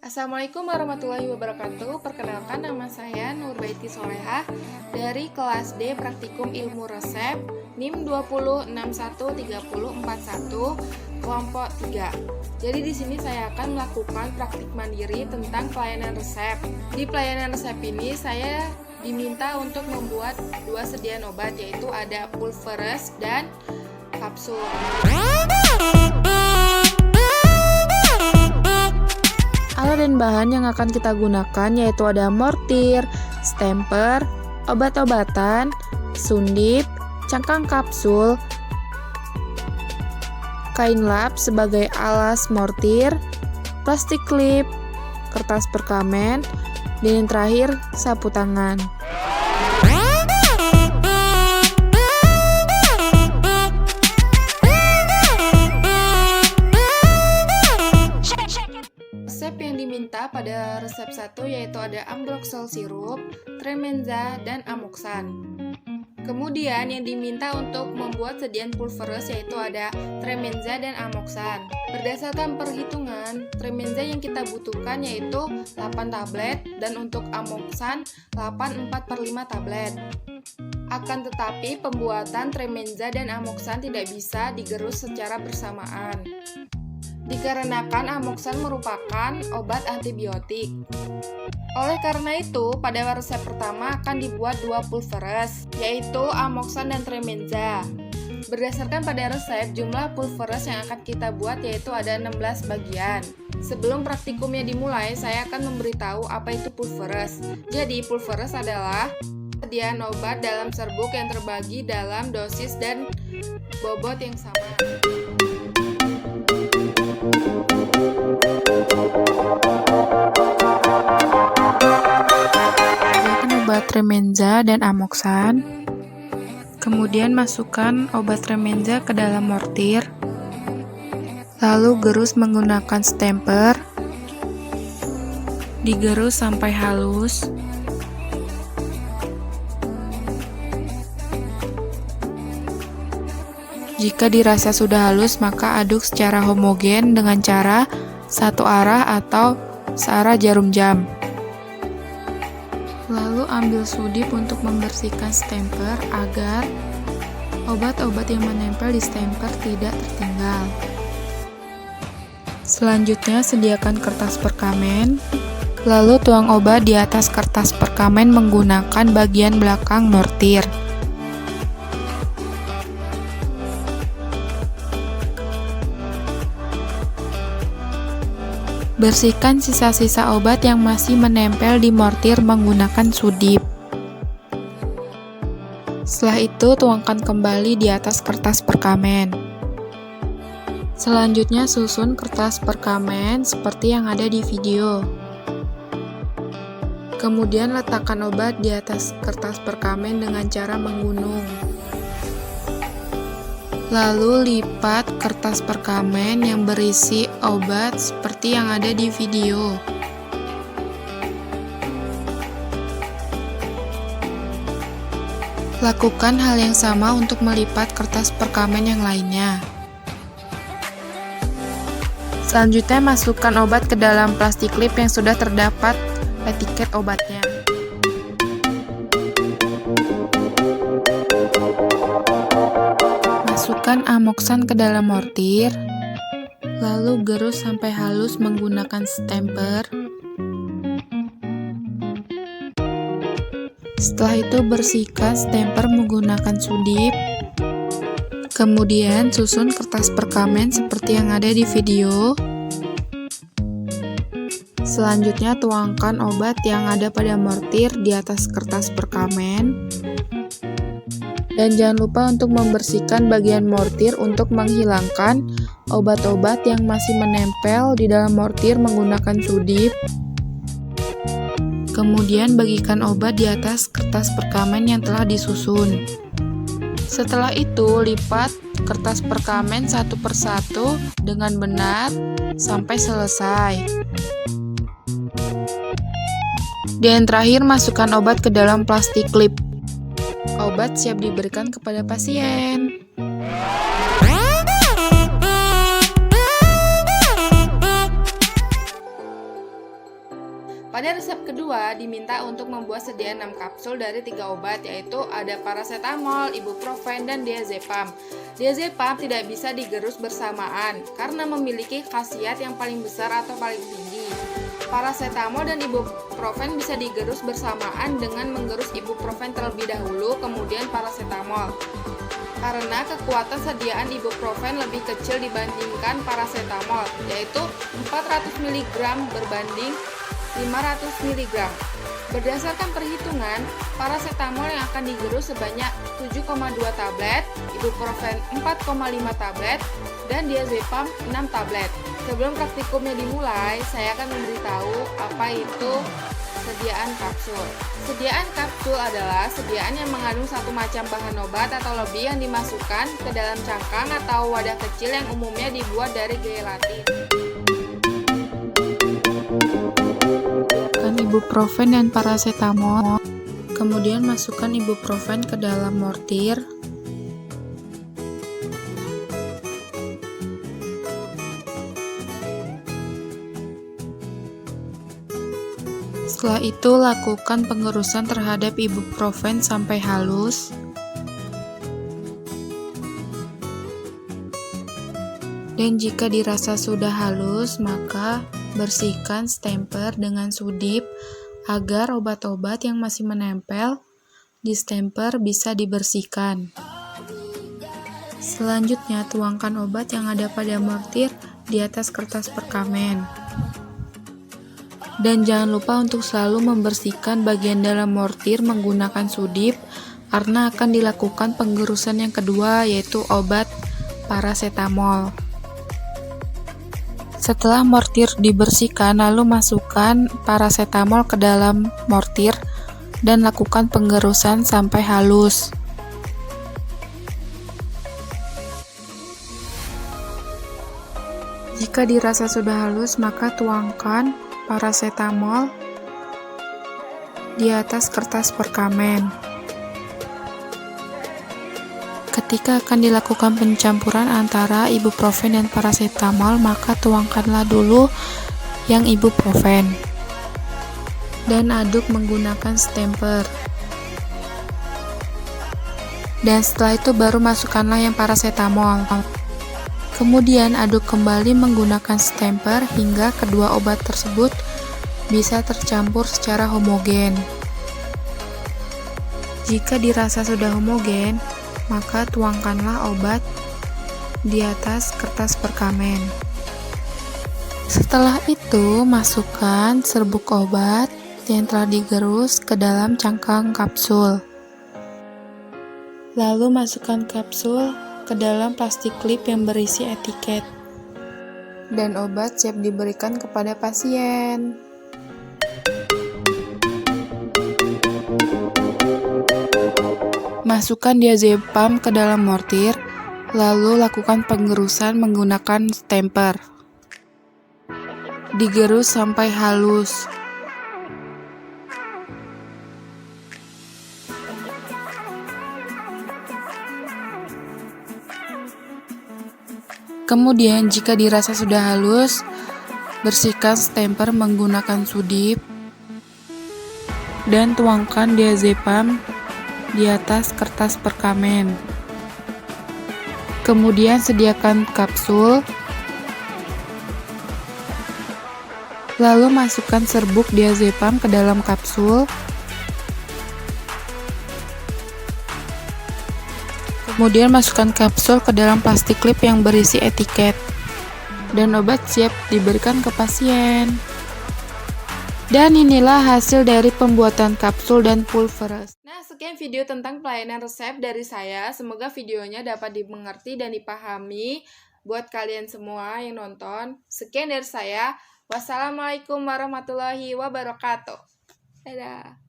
Assalamualaikum warahmatullahi wabarakatuh. Perkenalkan, nama saya Nurbaiti Solehah dari kelas D Praktikum Ilmu Resep NIM 20613041 kelompok 3. Jadi di sini saya akan melakukan praktik mandiri tentang pelayanan resep. Di pelayanan resep ini saya diminta untuk membuat dua sediaan obat, yaitu ada pulveres dan kapsul. Alat dan bahan yang akan kita gunakan yaitu ada mortir, stemper, obat-obatan, sundip, cangkang kapsul, kain lap sebagai alas mortir, plastik klip, kertas perkamen, dan yang terakhir sapu tangan. Resep yang diminta pada resep 1 yaitu ada ambroxol sirup, tremenza, dan amoxan. Kemudian yang diminta untuk membuat sediaan pulveres yaitu ada tremenza dan amoxan. Berdasarkan perhitungan, tremenza yang kita butuhkan yaitu 8 tablet dan untuk amoxan 8 4/5 tablet. Akan tetapi pembuatan tremenza dan amoxan tidak bisa digerus secara bersamaan, dikarenakan amoxan merupakan obat antibiotik. Oleh karena itu, pada resep pertama akan dibuat dua pulveres, yaitu amoxan dan tremenza. Berdasarkan pada resep, jumlah pulveres yang akan kita buat yaitu ada 16 bagian. Sebelum praktikumnya dimulai, saya akan memberitahu apa itu pulveres. Jadi, pulveres adalah sediaan obat dalam serbuk yang terbagi dalam dosis dan bobot yang sama. Obat tremenza dan amoxan. Kemudian masukkan obat tremenza ke dalam mortir. Lalu gerus menggunakan stemper. Digerus sampai halus. Jika dirasa sudah halus, maka aduk secara homogen dengan cara satu arah atau searah jarum jam. Lalu ambil sudip untuk membersihkan stemper agar obat-obat yang menempel di stemper tidak tertinggal. Selanjutnya sediakan kertas perkamen. Lalu tuang obat di atas kertas perkamen menggunakan bagian belakang mortir. Bersihkan sisa-sisa obat yang masih menempel di mortir menggunakan sudip. Setelah itu, tuangkan kembali di atas kertas perkamen. Selanjutnya, susun kertas perkamen seperti yang ada di video. Kemudian, letakkan obat di atas kertas perkamen dengan cara menggunung. Lalu lipat kertas perkamen yang berisi obat seperti yang ada di video. Lakukan hal yang sama untuk melipat kertas perkamen yang lainnya. Selanjutnya masukkan obat ke dalam plastik klip yang sudah terdapat etiket obatnya. Masukkan amoxan ke dalam mortir, lalu gerus sampai halus menggunakan stemper. Setelah itu bersihkan stemper menggunakan sudip. Kemudian susun kertas perkamen seperti yang ada di video. Selanjutnya tuangkan obat yang ada pada mortir di atas kertas perkamen. Dan jangan lupa untuk membersihkan bagian mortir untuk menghilangkan obat-obat yang masih menempel di dalam mortir menggunakan sudip. Kemudian bagikan obat di atas kertas perkamen yang telah disusun. Setelah itu, lipat kertas perkamen satu persatu dengan benar sampai selesai. Dan terakhir, masukkan obat ke dalam plastik klip. Obat siap diberikan kepada pasien. Pada resep kedua, diminta untuk membuat sediaan 6 kapsul dari 3 obat, yaitu ada paracetamol, ibuprofen, dan diazepam. Diazepam tidak bisa digerus bersamaan karena memiliki khasiat yang paling besar atau paling tinggi. Paracetamol dan ibuprofen bisa digerus bersamaan dengan menggerus ibuprofen terlebih dahulu, kemudian paracetamol. Karena kekuatan sediaan ibuprofen lebih kecil dibandingkan paracetamol, yaitu 400 mg berbanding 500 mg. Berdasarkan perhitungan, paracetamol yang akan digerus sebanyak 7,2 tablet, ibuprofen 4,5 tablet, dan diazepam 6 tablet. Sebelum praktikumnya dimulai, saya akan memberitahu apa itu sediaan kapsul. Sediaan kapsul adalah sediaan yang mengandung satu macam bahan obat atau lebih yang dimasukkan ke dalam cangkang atau wadah kecil yang umumnya dibuat dari gelatin. Ibuprofen dan paracetamol. Kemudian masukkan ibuprofen ke dalam mortir. Setelah itu lakukan pengerusan terhadap ibuprofen sampai halus. Dan jika dirasa sudah halus, maka bersihkan stemper dengan sudip agar obat-obat yang masih menempel di stemper bisa dibersihkan. Selanjutnya, tuangkan obat yang ada pada mortir di atas kertas perkamen. Dan jangan lupa untuk selalu membersihkan bagian dalam mortir menggunakan sudip karena akan dilakukan penggerusan yang kedua, yaitu obat paracetamol. Setelah mortir dibersihkan, lalu masukkan paracetamol ke dalam mortir dan lakukan penggerusan sampai halus. Jika dirasa sudah halus, maka tuangkan paracetamol di atas kertas perkamen. Ketika akan dilakukan pencampuran antara ibuprofen dan paracetamol, maka tuangkanlah dulu yang ibuprofen dan aduk menggunakan stemper. Dan setelah itu baru masukkanlah yang paracetamol. Kemudian aduk kembali menggunakan stemper hingga kedua obat tersebut bisa tercampur secara homogen. Jika dirasa sudah homogen, maka tuangkanlah obat di atas kertas perkamen. Setelah itu, masukkan serbuk obat yang telah digerus ke dalam cangkang kapsul. Lalu masukkan kapsul ke dalam plastik klip yang berisi etiket. Dan obat siap diberikan kepada pasien. Masukkan diazepam ke dalam mortir, lalu lakukan pengerusan menggunakan stemper. Digerus sampai halus. Kemudian, jika dirasa sudah halus, bersihkan stemper menggunakan sudip dan tuangkan diazepam di atas kertas perkamen. Kemudian sediakan kapsul, lalu masukkan serbuk diazepam ke dalam kapsul. Kemudian masukkan kapsul ke dalam plastik klip yang berisi etiket. Dan obat siap diberikan ke pasien. Dan inilah hasil dari pembuatan kapsul dan pulveres. Nah, sekian video tentang pelayanan resep dari saya. Semoga videonya dapat dimengerti dan dipahami buat kalian semua yang nonton. Sekian dari saya. Wassalamualaikum warahmatullahi wabarakatuh. Dadah.